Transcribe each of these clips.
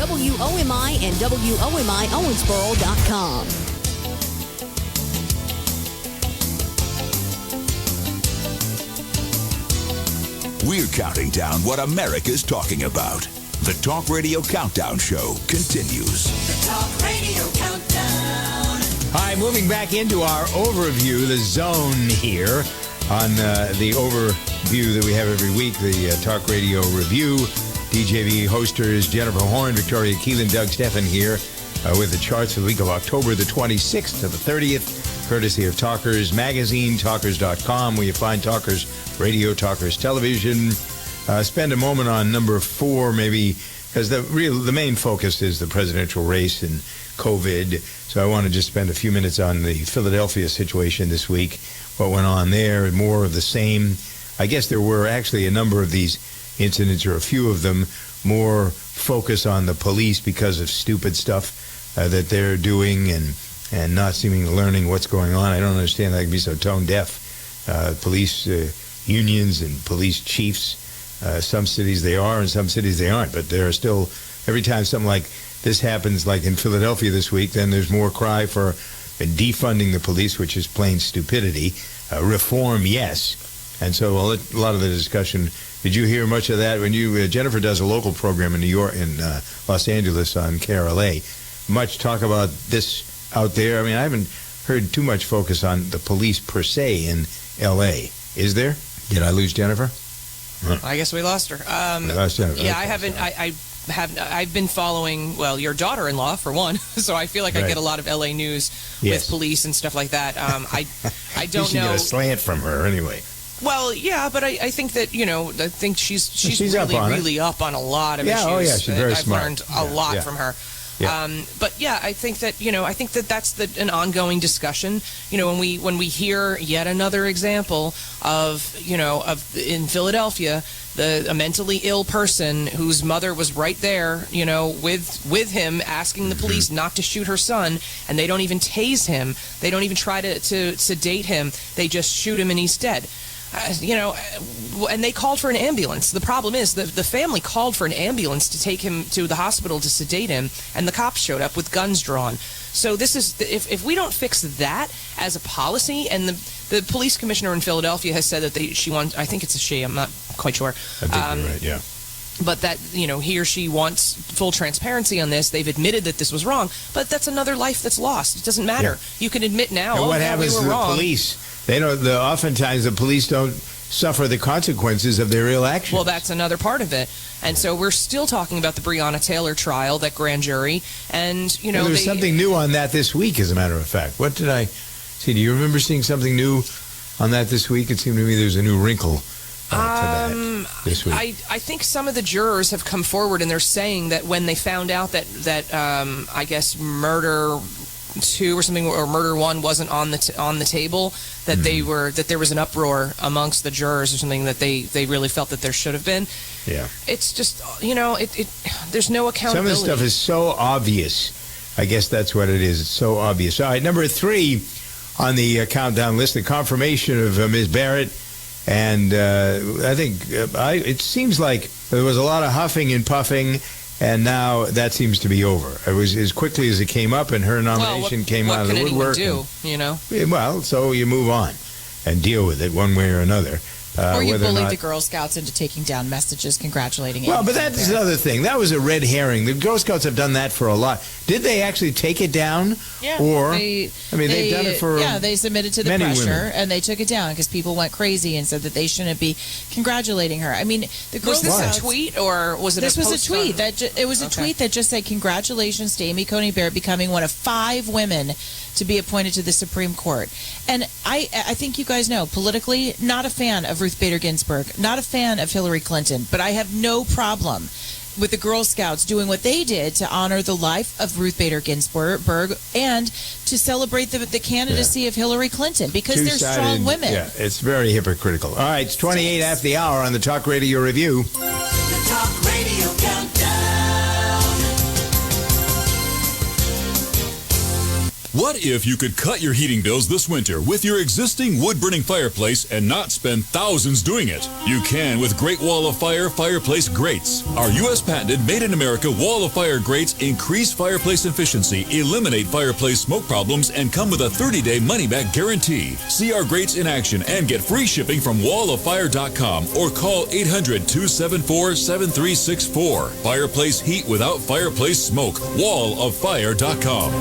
WOMI and WOMIOwensboro.com. We're counting down what America's talking about. The Talk Radio Countdown Show continues. The Talk Radio Countdown. Hi, moving back into our overview, the zone here on the overview that we have every week, the Talk Radio Review. DJV hosters Jennifer Horn, Victoria Keelan, Doug Steffen here with the charts for the week of October the 26th to the 30th, courtesy of Talkers Magazine, Talkers.com, where you find Talkers Radio, Talkers Television. Spend a moment on number 4, maybe, because the main focus is the presidential race and COVID. So I want to just spend a few minutes on the Philadelphia situation this week, what went on there, and more of the same. I guess there were actually a number of these incidents, or a few of them, more focus on the police because of stupid stuff that they're doing and not seeming learning what's going on. I don't understand how they can be so tone deaf. Police unions and police chiefs, some cities they are and some cities they aren't, but there are still, every time something like this happens, like in Philadelphia this week, then there's more cry for defunding the police, which is plain stupidity. Reform, yes. And so a lot of the discussion, did you hear much of that when you, Jennifer does a local program in New York, in Los Angeles on KRLA, much talk about this out there? I mean, I haven't heard too much focus on the police per se in L.A. Is there? Did I lose Jennifer? I guess we lost her. We lost Jennifer. Yeah, Okay. I haven't. I've been following, well, your daughter-in-law for one, so I feel like I get a lot of LA news with police and stuff like that. I don't know. You get a slant from her anyway. Well, yeah, but I think that, I think she's really up on a lot of issues. Oh yeah, she's very smart. I've learned a lot from her. Yeah. But yeah, I think that that's an ongoing discussion. When we hear yet another example of in Philadelphia, a mentally ill person whose mother was right there, with him, asking the police not to shoot her son, and they don't even tase him. They don't even try to sedate him. They just shoot him and he's dead. And they called for an ambulance. The problem is the family called for an ambulance to take him to the hospital to sedate him, and the cops showed up with guns drawn. So this is, if we don't fix that as a policy, and the police commissioner in Philadelphia has said that she wants, I think it's a she, I'm not quite sure. I think you're right, yeah. But that, he or she wants full transparency on this. They've admitted that this was wrong, but that's another life that's lost. It doesn't matter. Yeah. You can admit now, and what happens we were to the wrong. Police? They don't. Oftentimes, the police don't suffer the consequences of their ill actions. Well, that's another part of it. And so we're still talking about the Breonna Taylor trial, that grand jury, and there's something new on that this week. As a matter of fact, what did I see? Do you remember seeing something new on that this week? It seemed to me there's a new wrinkle to that this week. I think some of the jurors have come forward and they're saying that when they found out that I guess murder 2 or something, or murder 1 wasn't on the table, that that there was an uproar amongst the jurors or something, that they really felt that there should have been. Yeah. It's just, there's no accountability. Some of the stuff is so obvious. I guess that's what it is. It's so obvious. All right, number 3 on the countdown list, the confirmation of Ms. Barrett. And I think it seems like there was a lot of huffing and puffing, and now that seems to be over. It was as quickly as it came up, and her nomination came out of the woodwork. What can anyone do, Well, so you move on and deal with it one way or another. Or you bullied the Girl Scouts into taking down messages congratulating Well, but that's another thing. That was a red herring. The Girl Scouts have done that for a lot. Did they actually take it down? Yeah. Or, they've done it for Yeah, they submitted to the many pressure, women. And they took it down because people went crazy and said that they shouldn't be congratulating her. I mean, the Girl Was this Scouts... a tweet, or was it This a was post a tweet. It was a tweet that just said, congratulations to Amy Coney Barrett becoming one of 5 women to be appointed to the Supreme Court. And I think you guys know, politically, not a fan of Ruth Bader Ginsburg, not a fan of Hillary Clinton, but I have no problem with the Girl Scouts doing what they did to honor the life of Ruth Bader Ginsburg and to celebrate the candidacy of Hillary Clinton, because they're strong women. Yeah, it's very hypocritical. All right, it's 28 after the hour on the Talk Radio Review. The Talk Radio Countdown. What if you could cut your heating bills this winter with your existing wood-burning fireplace and not spend thousands doing it? You can with Great Wall of Fire fireplace grates. Our U.S. patented made-in-America Wall of Fire grates increase fireplace efficiency, eliminate fireplace smoke problems, and come with a 30-day money-back guarantee. See our grates in action and get free shipping from walloffire.com or call 800-274-7364. Fireplace heat without fireplace smoke. walloffire.com.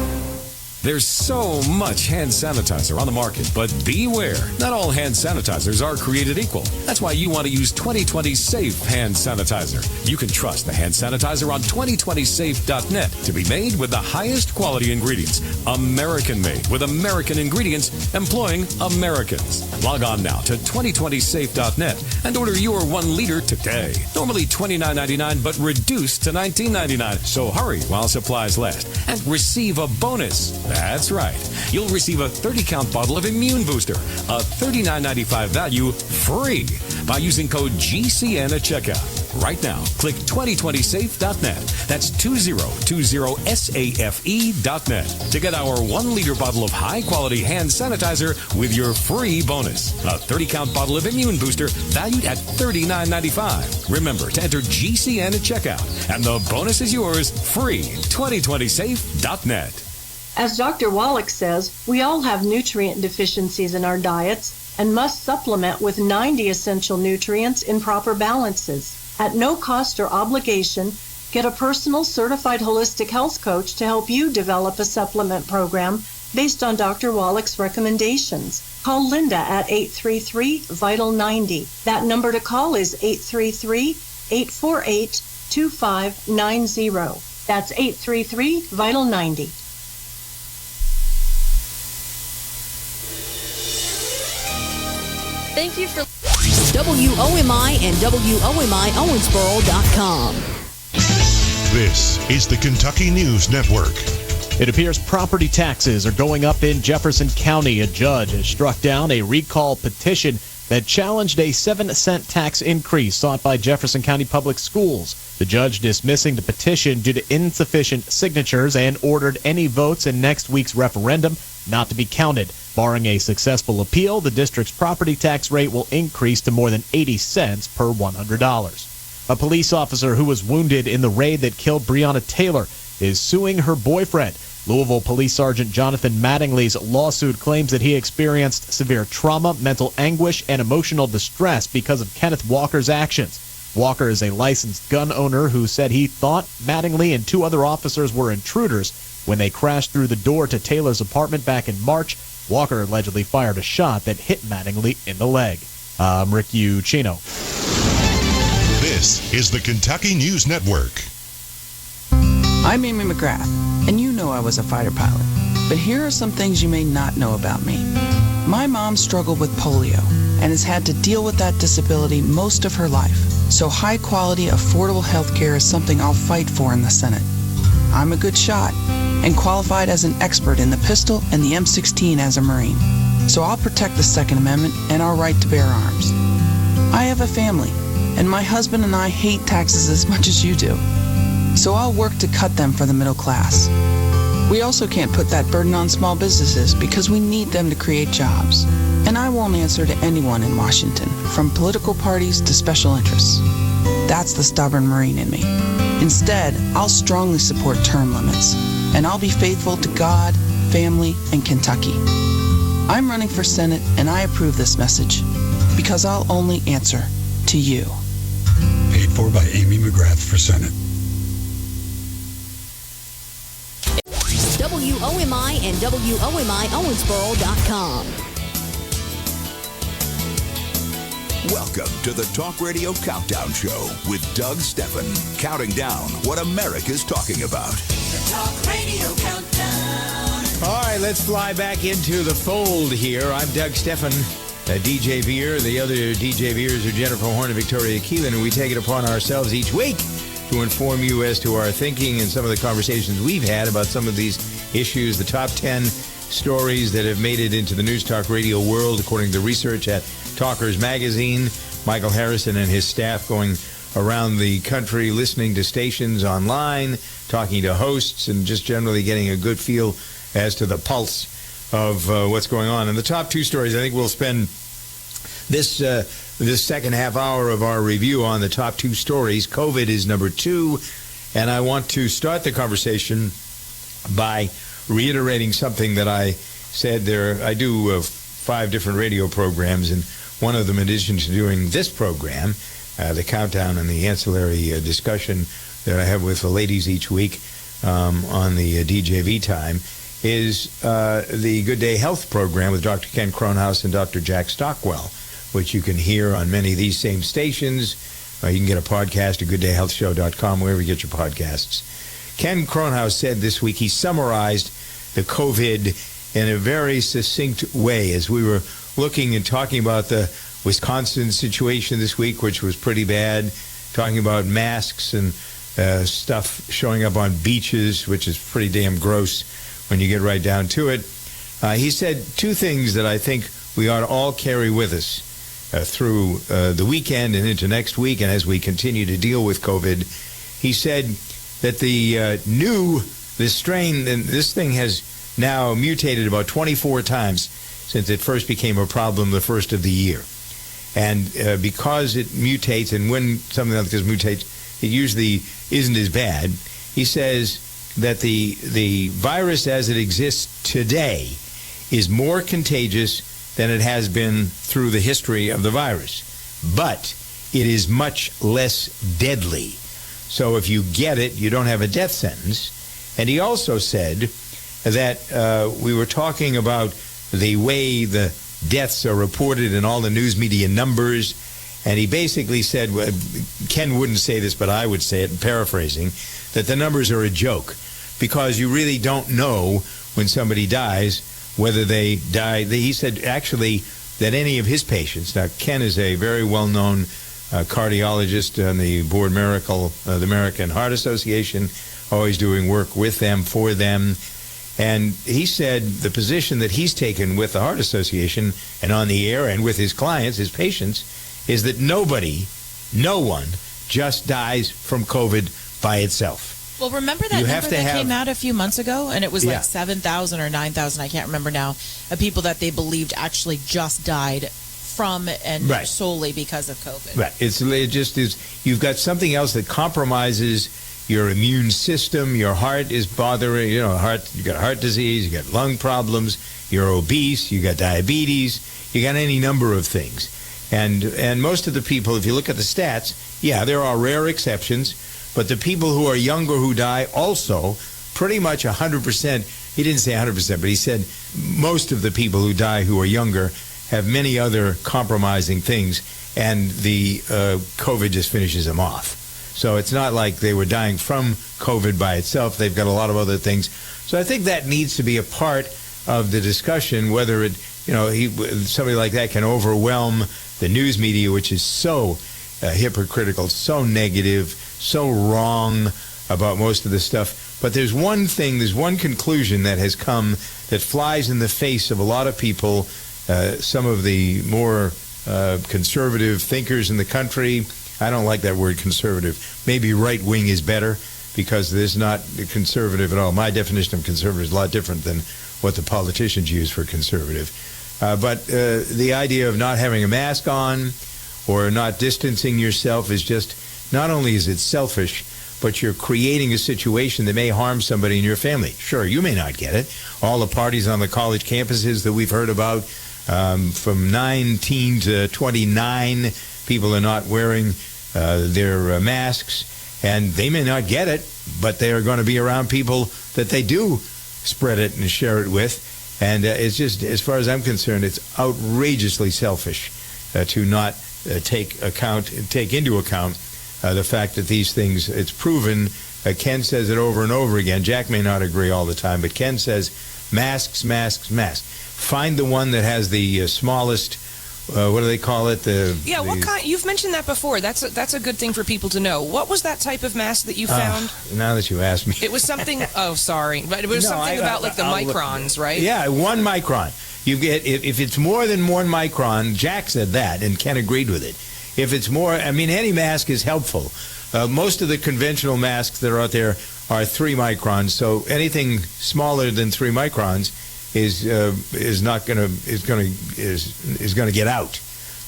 There's so much hand sanitizer on the market, but beware, not all hand sanitizers are created equal. That's why you want to use 2020 Safe hand sanitizer. You can trust the hand sanitizer on 2020safe.net to be made with the highest quality ingredients. American made with American ingredients, employing Americans. Log on now to 2020safe.net and order your 1 liter today. Normally $29.99, but reduced to $19.99. So hurry while supplies last and receive a bonus. That's right. You'll receive a 30-count bottle of Immune Booster, a $39.95 value, free by using code GCN at checkout. Right now, click 2020safe.net. That's 2020safe.net to get our 1 liter bottle of high-quality hand sanitizer with your free bonus. A 30-count bottle of Immune Booster valued at $39.95. Remember to enter GCN at checkout, and the bonus is yours free. 2020safe.net. As Dr. Wallach says, we all have nutrient deficiencies in our diets and must supplement with 90 essential nutrients in proper balances. At no cost or obligation, get a personal certified holistic health coach to help you develop a supplement program based on Dr. Wallach's recommendations. Call Linda at 833-VITAL-90. That number to call is 833-848-2590. That's 833-VITAL-90. Thank you for WOMI and WOMI-Owensboro.com. This is the Kentucky News Network. It appears property taxes are going up in Jefferson County. A judge has struck down a recall petition that challenged a 7-cent tax increase sought by Jefferson County Public Schools. The judge dismissing the petition due to insufficient signatures and ordered any votes in next week's referendum not to be counted. Barring a successful appeal, the district's property tax rate will increase to more than 80 cents per $100. A police officer who was wounded in the raid that killed Breonna Taylor is suing her boyfriend. Louisville Police Sergeant Jonathan Mattingly's lawsuit claims that he experienced severe trauma, mental anguish, and emotional distress because of Kenneth Walker's actions. Walker is a licensed gun owner who said he thought Mattingly and 2 other officers were intruders when they crashed through the door to Taylor's apartment back in March. Walker allegedly fired a shot that hit Mattingly in the leg. I'm Rick Ucchino. This is the Kentucky News Network. I'm Amy McGrath, and you know I was a fighter pilot. But here are some things you may not know about me. My mom struggled with polio and has had to deal with that disability most of her life. So high-quality, affordable health care is something I'll fight for in the Senate. I'm a good shot and qualified as an expert in the pistol and the M16 as a Marine. So I'll protect the Second Amendment and our right to bear arms. I have a family, and my husband and I hate taxes as much as you do. So I'll work to cut them for the middle class. We also can't put that burden on small businesses because we need them to create jobs. And I won't answer to anyone in Washington, from political parties to special interests. That's the stubborn Marine in me. Instead, I'll strongly support term limits, and I'll be faithful to God, family, and Kentucky. I'm running for Senate, and I approve this message because I'll only answer to you. Paid for by Amy McGrath for Senate. WOMI and WOMI-Owensboro.com. Welcome to the Talk Radio Countdown Show with Doug Stephan, counting down what America's talking about. The Talk Radio Countdown. All right, let's fly back into the fold here. I'm Doug Stephan, DJ Veer. The other DJ Veers are Jennifer Horn and Victoria Keelan, and we take it upon ourselves each week to inform you as to our thinking and some of the conversations we've had about some of these issues, the top 10 stories that have made it into the News Talk Radio world, according to research at Talkers Magazine. Michael Harrison and his staff going around the country, listening to stations online, talking to hosts, and just generally getting a good feel as to the pulse of what's going on. And the top two stories, I think we'll spend this second half hour of our review on the top two stories. COVID is number 2, and I want to start the conversation by reiterating something that I said there. I do 5 different radio programs, and one of them, in addition to doing this program, the countdown and the ancillary discussion that I have with the ladies each week on the DJV time, is the Good Day Health program with Dr. Ken Cronhaus and Dr. Jack Stockwell, which you can hear on many of these same stations. You can get a podcast at gooddayhealthshow.com, wherever you get your podcasts. Ken Cronhaus said this week, he summarized the COVID in a very succinct way as we were looking and talking about the Wisconsin situation this week, which was pretty bad, talking about masks and stuff showing up on beaches, which is pretty damn gross when you get right down to it. He said 2 things that I think we ought to all carry with us through the weekend and into next week, and as we continue to deal with COVID. He said that this strain, and this thing has now mutated about 24 times since it first became a problem the first of the year. And because it mutates, and when something like this mutates, it usually isn't as bad. He says that the virus as it exists today is more contagious than it has been through the history of the virus. But it is much less deadly. So if you get it, you don't have a death sentence. And he also said that we were talking about the way the deaths are reported in all the news media numbers. And he basically said, Ken wouldn't say this, but I would say it, paraphrasing, that the numbers are a joke because you really don't know when somebody dies whether they die. He said, actually, that any of his patients, now Ken is a very well-known cardiologist on the board the American Heart Association, always doing work with them, for them. And he said the position that he's taken with the Heart Association and on the air and with his clients, his patients, is that no one just dies from COVID by itself. Well, remember that number that came out a few months ago? And it was like 7,000 or 9,000, I can't remember now, of people that they believed actually just died from and solely because of COVID. Right. It just is. You've got something else that compromises your immune system. Your heart is bothering, you got heart disease, you got lung problems, you're obese, you got diabetes, you got any number of things. And most of the people, if you look at the stats, there are rare exceptions, but the people who are younger who die also, pretty much 100%, he didn't say 100%, but he said most of the people who die who are younger have many other compromising things, and the COVID just finishes them off. So it's not like they were dying from COVID by itself. They've got a lot of other things. So I think that needs to be a part of the discussion, whether it, somebody like that can overwhelm the news media, which is so hypocritical, so negative, so wrong about most of this stuff. But there's one conclusion that has come that flies in the face of a lot of people, some of the more conservative thinkers in the country. I don't like that word conservative. Maybe right-wing is better because there's not conservative at all. My definition of conservative is a lot different than what the politicians use for conservative. But the idea of not having a mask on or not distancing yourself is just, not only is it selfish, but you're creating a situation that may harm somebody in your family. Sure, you may not get it. All the parties on the college campuses that we've heard about, from 19 to 29, people are not wearing their masks, and they may not get it, but they are going to be around people that they do spread it and share it with. And it's just, as far as I'm concerned, it's outrageously selfish to not take into account the fact that these things, it's proven, Ken says it over and over again. Jack may not agree all the time, but Ken says masks, masks, masks. Find the one that has the smallest, what do they call it? What kind? You've mentioned that before. That's a good thing for people to know. What was that type of mask that you found? Now that you asked me. It was something, oh, sorry. But it was something about like the microns, right? Yeah, 1 micron. You get, if it's more than 1 micron, Jack said that, and Ken agreed with it. If it's more, any mask is helpful. Most of the conventional masks that are out there are 3 microns. So anything smaller than 3 microns is going to get out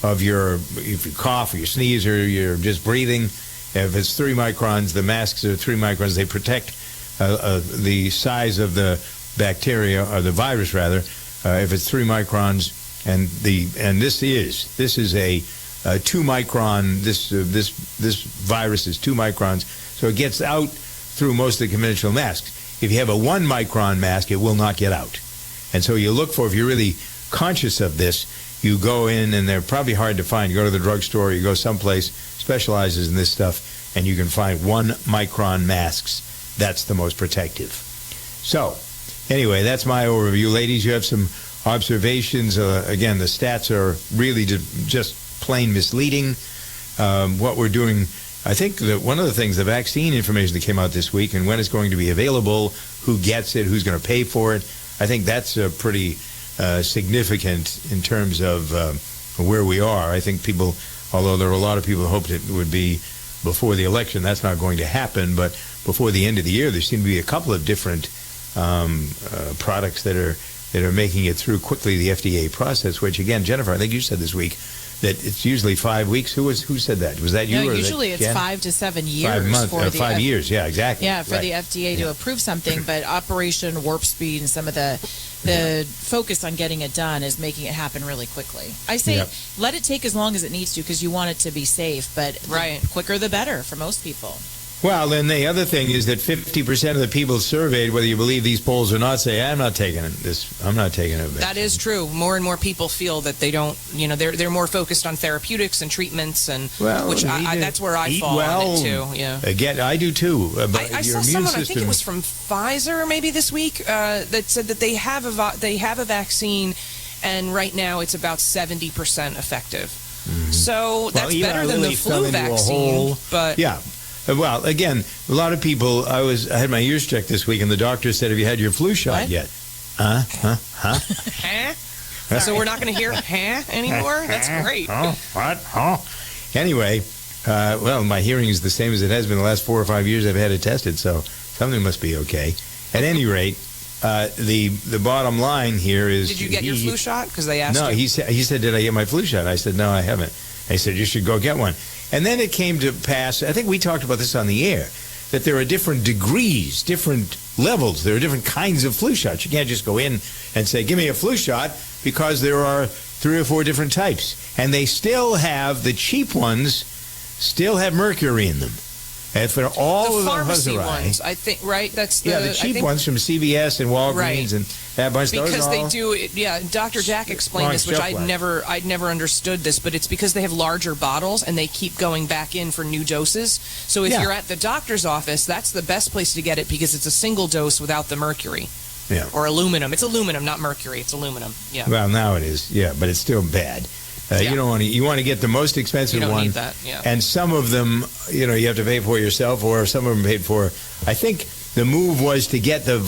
of if you cough or you sneeze or you're just breathing. If it's 3 microns, the masks are 3 microns. They protect the size of the bacteria, or the virus rather. If it's 3 microns, and this is a 2 micron. This virus is 2 microns, so it gets out through most of the conventional masks. If you have a 1 micron mask, it will not get out. And so you look for, if you're really conscious of this, you go in, and they're probably hard to find. You go to the drugstore, you go someplace specializes in this stuff, and you can find 1 micron masks. That's the most protective. So, anyway, that's my overview. Ladies, you have some observations. Again, the stats are really just plain misleading. What we're doing, I think that one of the things, the vaccine information that came out this week and when it's going to be available, who gets it, who's going to pay for it, I think that's pretty significant in terms of where we are. I think people, although there are a lot of people who hoped it would be before the election, that's not going to happen, but before the end of the year, there seem to be a couple of different products that are making it through quickly the FDA process, which, again, Jennifer, I think you said this week that it's usually 5 weeks. Who said that? Was that you? No, or usually it's 5 to 7 years. 5 months, for 5 years. Yeah, exactly. Yeah, for the FDA to approve something, but Operation Warp Speed and some of the focus on getting it done is making it happen really quickly. I say let it take as long as it needs to because you want it to be safe, but the quicker the better for most people. Well, then the other thing is that 50% of the people surveyed, whether you believe these polls or not, say, I'm not taking this. I'm not taking it. That is true. More and more people feel that they don't, they're more focused on therapeutics and treatments, and that's where I fall on it too. Yeah. Again, I do too. But I saw someone, I think it was from Pfizer maybe this week, that said that they have a vaccine, and right now it's about 70% effective. Mm-hmm. So that's better than the flu vaccine. But yeah. Well, again, a lot of people, I had my ears checked this week, and the doctor said, have you had your flu shot yet? Huh? So we're not going to hear anymore? That's great. What? Anyway, well, my hearing is the same as it has been the last 4 or 5 years I've had it tested, so something must be okay. At any rate, the bottom line here is... Did you get your flu shot? Because they asked you. No, he said, did I get my flu shot? I said, no, I haven't. He said, you should go get one. And then it came to pass, I think we talked about this on the air, that there are different degrees, different levels. There are different kinds of flu shots. You can't just go in and say, give me a flu shot, because there are 3 or 4 different types. And they still have, the cheap ones, still have mercury in them. And for all of the pharmacy ones, I think, right? That's the cheap ones from CVS and Walgreens and that bunch. Because they do, Dr. Jack explained this, which I'd never understood this, but it's because they have larger bottles and they keep going back in for new doses. So if you're at the doctor's office, that's the best place to get it because it's a single dose without the mercury. Yeah. Or aluminum. It's aluminum, not mercury. It's aluminum. Yeah. Well, now it is. Yeah, but it's still bad. You don't want to. You want to get the most expensive one. You don't need that. Yeah. And some of them, you have to pay for yourself, or some of them paid for. I think the move was to get the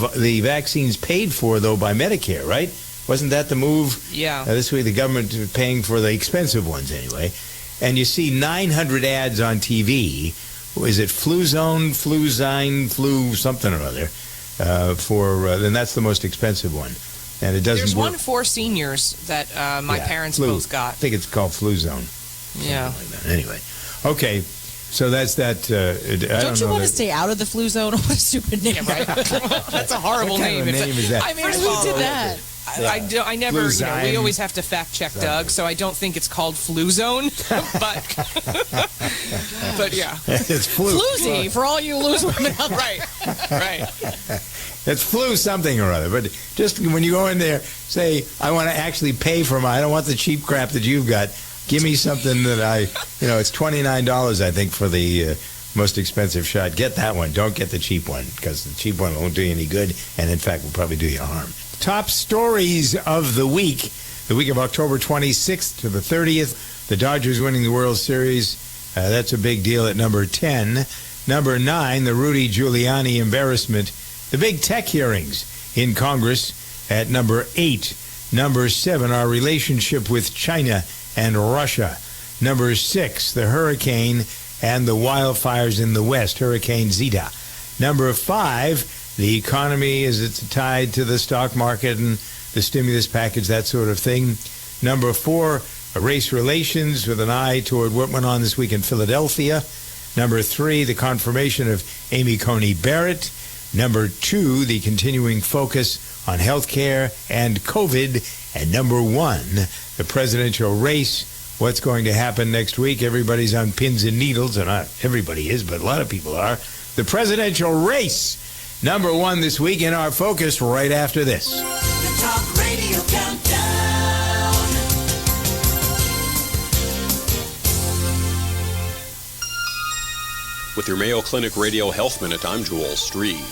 vaccines paid for, though, by Medicare, right? Wasn't that the move? Yeah. This way, the government is paying for the expensive ones anyway. And you see 900 ads on TV. Is it Fluzone, Fluzyme, Flu something or other? Then that's the most expensive one. And it doesn't There's work. one for seniors that my parents both got. I think it's called Fluzone. Yeah. Like anyway, okay. So that's that. Don't you want to stay out of the flu zone? What a stupid name! Yeah, right. That's a horrible name. What kind of name is that? I mean, who did that? I never. We always have to fact check Doug, so I don't think it's called Flu Zone, but yeah, it's flu. Floozy for all you loose women out there. Right. It's flu something or other. But just when you go in there, say, I want to actually pay for I don't want the cheap crap that you've got. Give me something that it's $29, I think, for the most expensive shot. Get that one. Don't get the cheap one, because the cheap one won't do you any good, and in fact will probably do you harm. Top stories of the week of October 26th to the 30th. The Dodgers winning the World Series. That's a big deal at number 10. Number 9, the Rudy Giuliani embarrassment. The big tech hearings in Congress at number 8. Number 7, our relationship with China and Russia. Number 6, the hurricane and the wildfires in the West, Hurricane Zeta. Number 5, the economy as it's tied to the stock market and the stimulus package, that sort of thing. Number 4, race relations with an eye toward what went on this week in Philadelphia. Number 3, the confirmation of Amy Coney Barrett. Number 2, the continuing focus on health care and COVID. And number 1, the presidential race. What's going to happen next week? Everybody's on pins and needles, and not everybody is, but a lot of people are. The presidential race, number 1 this week in our focus right after this. The Talk Radio Countdown. With your Mayo Clinic Radio Health Minute, I'm Joel Streed.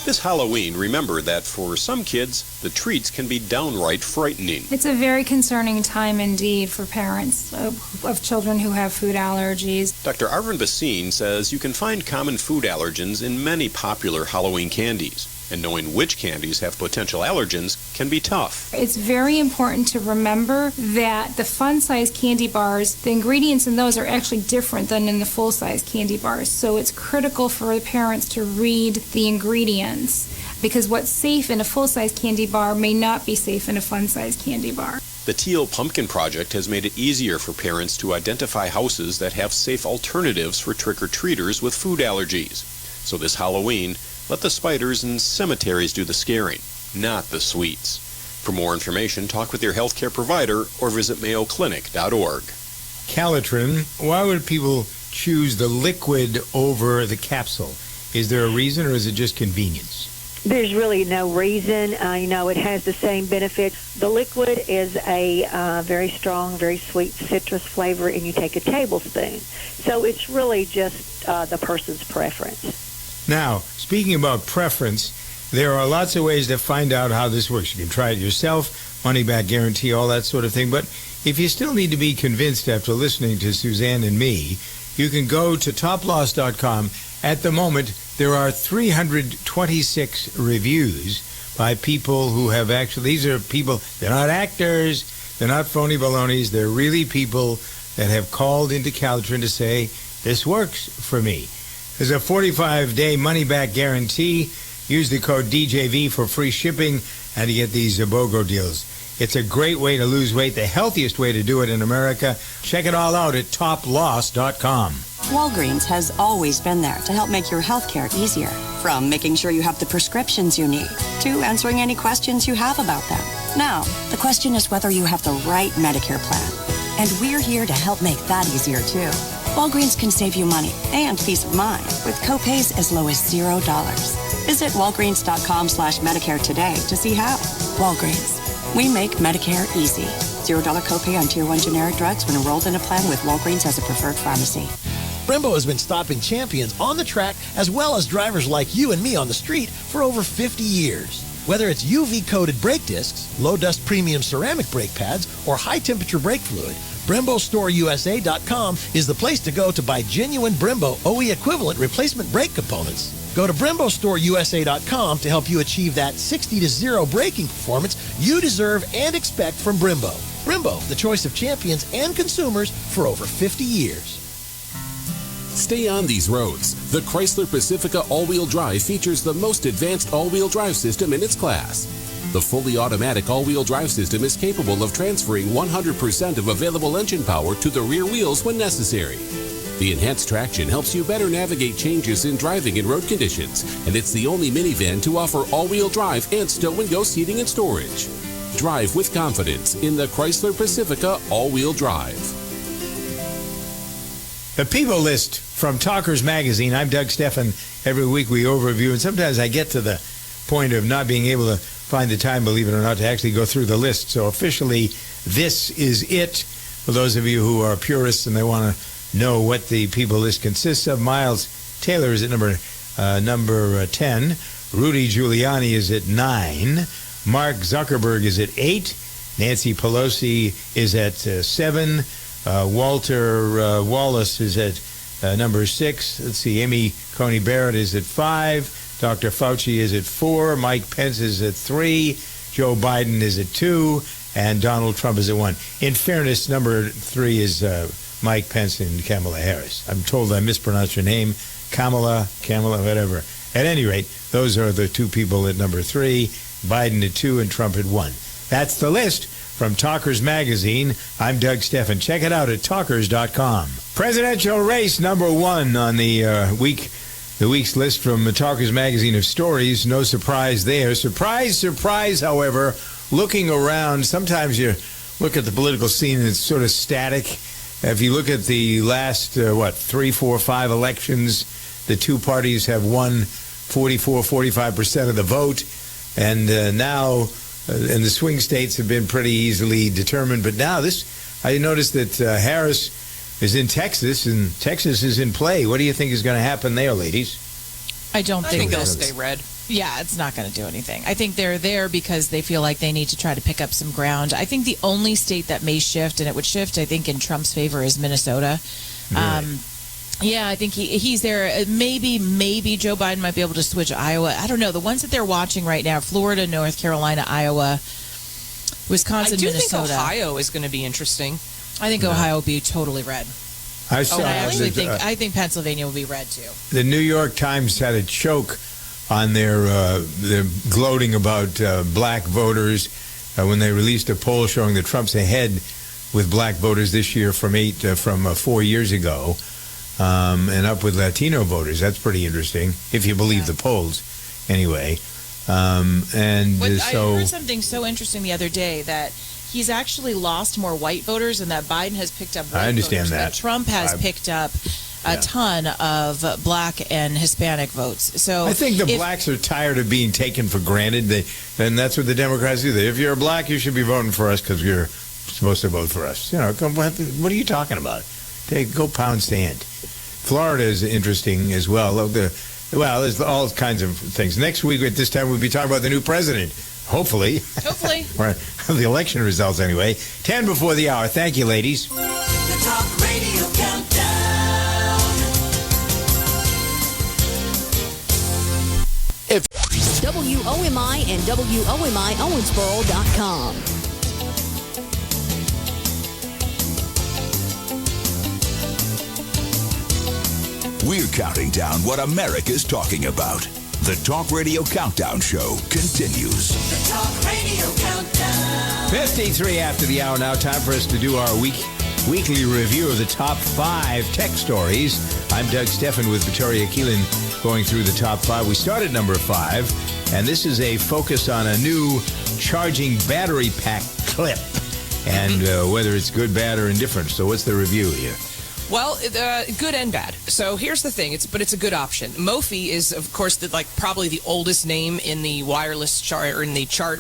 This Halloween, remember that for some kids, the treats can be downright frightening. It's a very concerning time indeed for parents of children who have food allergies. Dr. Arvind Bhasin says you can find common food allergens in many popular Halloween candies, and knowing which candies have potential allergens can be tough. It's very important to remember that the fun-size candy bars, the ingredients in those are actually different than in the full-size candy bars. So it's critical for the parents to read the ingredients, because what's safe in a full-size candy bar may not be safe in a fun-size candy bar. The Teal Pumpkin Project has made it easier for parents to identify houses that have safe alternatives for trick-or-treaters with food allergies. So this Halloween, let the spiders and cemeteries do the scaring, not the sweets. For more information, talk with your healthcare provider or visit mayoclinic.org. Calitrin, why would people choose the liquid over the capsule? Is there a reason, or is it just convenience? There's really no reason. It has the same benefits. The liquid is a very strong, very sweet citrus flavor, and you take a tablespoon. So it's really just the person's preference. Now, speaking about preference, there are lots of ways to find out how this works. You can try it yourself, money-back guarantee, all that sort of thing. But if you still need to be convinced after listening to Suzanne and me, you can go to toploss.com. At the moment, there are 326 reviews by people who have actually, these are people, they're not actors, they're not phony balonies, they're really people that have called into Calitrin to say, this works for me. There's a 45-day money-back guarantee. Use the code DJV for free shipping and to get these BOGO deals. It's a great way to lose weight, the healthiest way to do it in America. Check it all out at toploss.com. Walgreens has always been there to help make your health care easier. From making sure you have the prescriptions you need to answering any questions you have about them. Now, the question is whether you have the right Medicare plan. And we're here to help make that easier, too. Walgreens can save you money and peace of mind with copays as low as $0. Visit walgreens.com/Medicare today to see how. Walgreens. We make Medicare easy. $0 copay on Tier 1 generic drugs when enrolled in a plan with Walgreens as a preferred pharmacy. Brembo has been stopping champions on the track as well as drivers like you and me on the street for over 50 years. Whether it's UV-coated brake discs, low-dust premium ceramic brake pads, or high-temperature brake fluid, BremboStoreUSA.com is the place to go to buy genuine Brembo OE equivalent replacement brake components. Go to BremboStoreUSA.com to help you achieve that 60-0 braking performance you deserve and expect from Brembo. Brembo, the choice of champions and consumers for over 50 years. Stay on these roads. The Chrysler Pacifica all-wheel drive features the most advanced all-wheel drive system in its class. The fully automatic all-wheel drive system is capable of transferring 100% of available engine power to the rear wheels when necessary. The enhanced traction helps you better navigate changes in driving and road conditions, and it's the only minivan to offer all-wheel drive and stow-and-go seating and storage. Drive with confidence in the Chrysler Pacifica all-wheel drive. The People List from Talkers Magazine. I'm Doug Stephan. Every week we overview, and sometimes I get to the point of not being able to find the time, believe it or not, to actually go through the list. So officially, this is it. For those of you who are purists and they want to know what the People List consists of, Miles Taylor is at number 10. Rudy Giuliani is at 9. Mark Zuckerberg is at 8. Nancy Pelosi is at 7. Walter Wallace is at number 6. Let's see, Amy Coney Barrett is at 5. Dr. Fauci is at 4. Mike Pence is at 3. Joe Biden is at 2. And Donald Trump is at 1. In fairness, number 3 is Mike Pence and Kamala Harris. I'm told I mispronounced your name. Kamala, whatever. At any rate, those are the two people at number 3, Biden at 2, and Trump at 1. That's the list from Talkers Magazine. I'm Doug Steffen. Check it out at talkers.com. Presidential race number 1 on the week's list from Talkers Magazine of stories. No surprise there. Surprise, however, looking around, sometimes you look at the political scene and it's sort of static. If you look at the last, 3, 4, 5 elections, the two parties have won 45% of the vote. And now, and the swing states have been pretty easily determined. But now I noticed that Harris is in Texas, and Texas is in play. What do you think is going to happen there, ladies? I think they'll stay red. Yeah, it's not going to do anything. I think they're there because they feel like they need to try to pick up some ground. I think the only state that may shift, and it would shift, I think, in Trump's favor, is Minnesota. Really? Yeah, I think he's there. Maybe Joe Biden might be able to switch Iowa. I don't know. The ones that they're watching right now, Florida, North Carolina, Iowa, Wisconsin, I do Minnesota. think Ohio is going to be interesting. I think Ohio will be totally red. I think Pennsylvania will be red, too. The New York Times had a choke on their gloating about black voters when they released a poll showing that Trump's ahead with black voters this year from 4 years ago. And up with Latino voters. That's pretty interesting, if you believe the polls. Anyway, I heard something so interesting the other day that he's actually lost more white voters and that Biden has picked up white voters. I understand that. Trump has picked up a ton of black and Hispanic votes. So I think the blacks are tired of being taken for granted. And that's what the Democrats do. If you're a black, you should be voting for us because you're supposed to vote for us. What are you talking about? Go pound sand. Florida is interesting as well. There's all kinds of things. Next week at this time, we'll be talking about the new president. Hopefully. Right. The election results, anyway. 10 before the hour. Thank you, ladies. The Talk Radio Countdown. WOMI and WOMI Owensboro.com. We're counting down what America's talking about. The Talk Radio Countdown Show continues. The Talk Radio Countdown. 53 after the hour now. Time for us to do our weekly review of the top 5 tech stories. I'm Doug Steffen with Victoria Keelan going through the top 5. We start at number 5, and this is a focus on a new charging battery pack clip and whether it's good, bad, or indifferent. So what's the review here? Well, good and bad. So here's the thing, it's a good option. Mophie is, of course, probably the oldest name in the wireless smartphone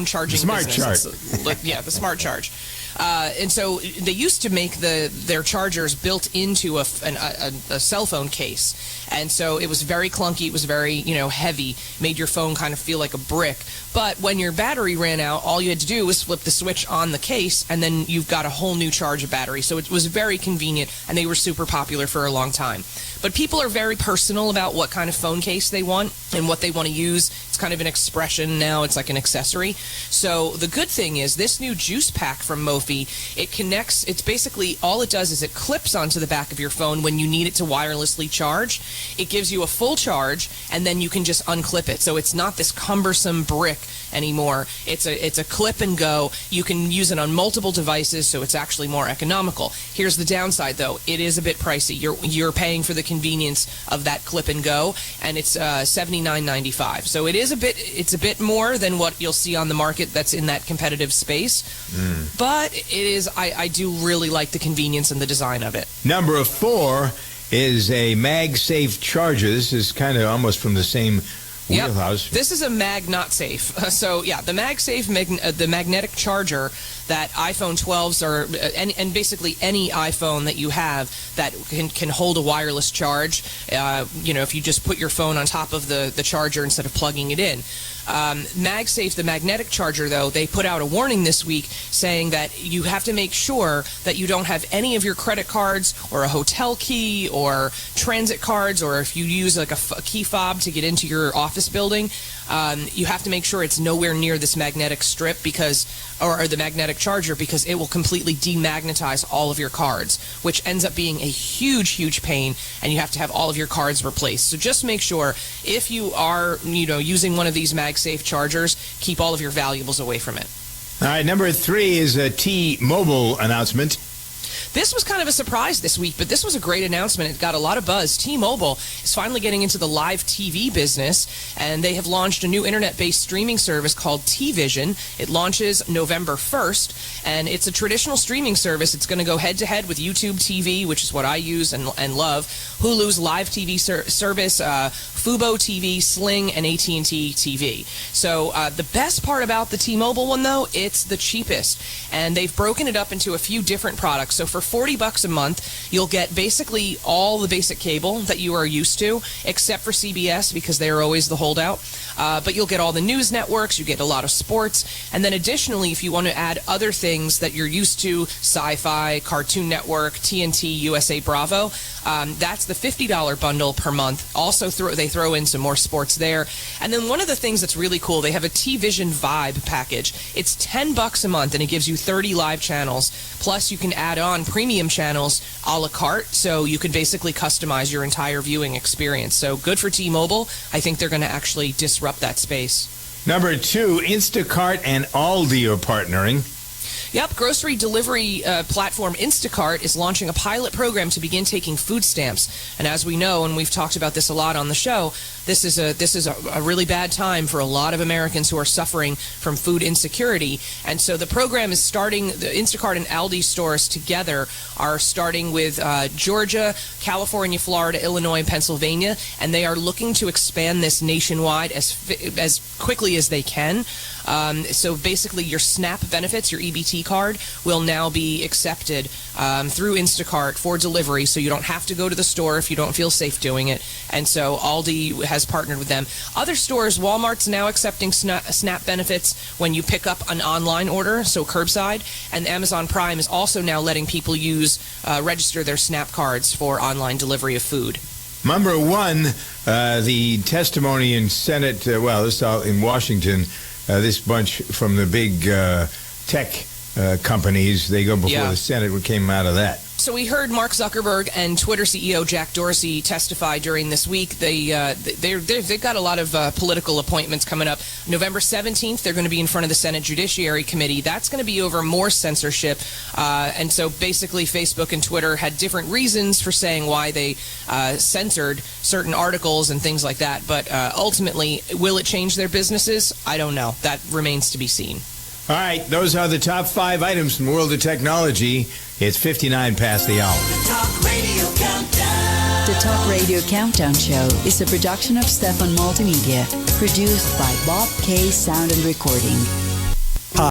charging business. The Smart Charge. And so they used to make their chargers built into a cell phone case. And so it was very clunky. It was very, heavy, made your phone kind of feel like a brick. But when your battery ran out, all you had to do was flip the switch on the case, and then you've got a whole new charge of battery. So it was very convenient, and they were super popular for a long time. But people are very personal about what kind of phone case they want and what they want to use. It's kind of an expression now. It's like an accessory. So the good thing is this new juice pack from Mophie, it connects. It's basically all it does is it clips onto the back of your phone when you need it to wirelessly charge. It gives you a full charge, and then you can just unclip it. So it's not this cumbersome brick anymore. It's a clip and go. You can use it on multiple devices, so it's actually more economical. Here's the downside, though. It is a bit pricey. You're paying for the convenience of that clip and go, and it's $79.95. So it's a bit more than what you'll see on the market that's in that competitive space. But it is. I do really like the convenience and the design of it. Number 4 is a MagSafe charger. This is kind of almost from the same wheelhouse. This is a MagNotSafe. So yeah, the MagSafe, the magnetic charger that iPhone 12s and basically any iPhone that you have that can hold a wireless charge. If you just put your phone on top of the charger instead of plugging it in. MagSafe, the magnetic charger, though, they put out a warning this week saying that you have to make sure that you don't have any of your credit cards or a hotel key or transit cards, or if you use like a key fob to get into your office building, you have to make sure it's nowhere near this magnetic strip or the magnetic magnetic charger because it will completely demagnetize all of your cards, which ends up being a huge pain, and you have to have all of your cards replaced. So just make sure if you are, using one of these MagSafe chargers, keep all of your valuables away from it. All right, number 3 is a T-Mobile announcement. This was kind of a surprise this week, but this was a great announcement. It got a lot of buzz. T-Mobile is finally getting into the live TV business, and they have launched a new internet-based streaming service called T-Vision. It launches November 1st, and it's a traditional streaming service. It's going to go head-to-head with YouTube TV, which is what I use and love, Hulu's live TV service, Fubo TV, Sling, and AT&T TV. So the best part about the T-Mobile one, though, it's the cheapest, and they've broken it up into a few different products. So for $40 a month, you'll get basically all the basic cable that you are used to, except for CBS because they are always the holdout. But you'll get all the news networks, you get a lot of sports, and then additionally, if you want to add other things that you're used to, Sci-Fi, Cartoon Network, TNT, USA Bravo, that's the $50 bundle per month. Also, they throw in some more sports there. And then one of the things that's really cool, they have a T-Vision Vibe package. It's $10 a month, and it gives you 30 live channels. Plus, you can add on premium channels a la carte, so you can basically customize your entire viewing experience. So good for T-Mobile. I think they're going to actually disrupt that space. Number 2, Instacart and Aldi are partnering. Yep, grocery delivery platform Instacart is launching a pilot program to begin taking food stamps. And as we know, and we've talked about this a lot on the show, this is a really bad time for a lot of Americans who are suffering from food insecurity. And so the program is starting, the Instacart and Aldi stores together are starting with Georgia, California, Florida, Illinois, and Pennsylvania, and they are looking to expand this nationwide as quickly as they can. So basically your SNAP benefits, your EBT card, will now be accepted through Instacart for delivery, so you don't have to go to the store if you don't feel safe doing it. And so Aldi has partnered with them. Other stores, Walmart's now accepting SNAP benefits when you pick up an online order, so curbside, and Amazon Prime is also now letting people register their SNAP cards for online delivery of food. Number 1, the testimony in Senate, this is out in Washington, this bunch from the big tech companies, they go before the Senate. What came out of that? So we heard Mark Zuckerberg and Twitter CEO Jack Dorsey testify during this week. They've got a lot of political appointments coming up. November 17th, they're going to be in front of the Senate Judiciary Committee. That's going to be over more censorship. And so basically Facebook and Twitter had different reasons for saying why they censored certain articles and things like that. But ultimately, will it change their businesses? I don't know. That remains to be seen. All right, those are the top 5 items from the world of technology. It's 59 past the hour. The Talk Radio Countdown. The Talk Radio Countdown Show is a production of Stefan Multimedia, produced by Bob K Sound and Recording.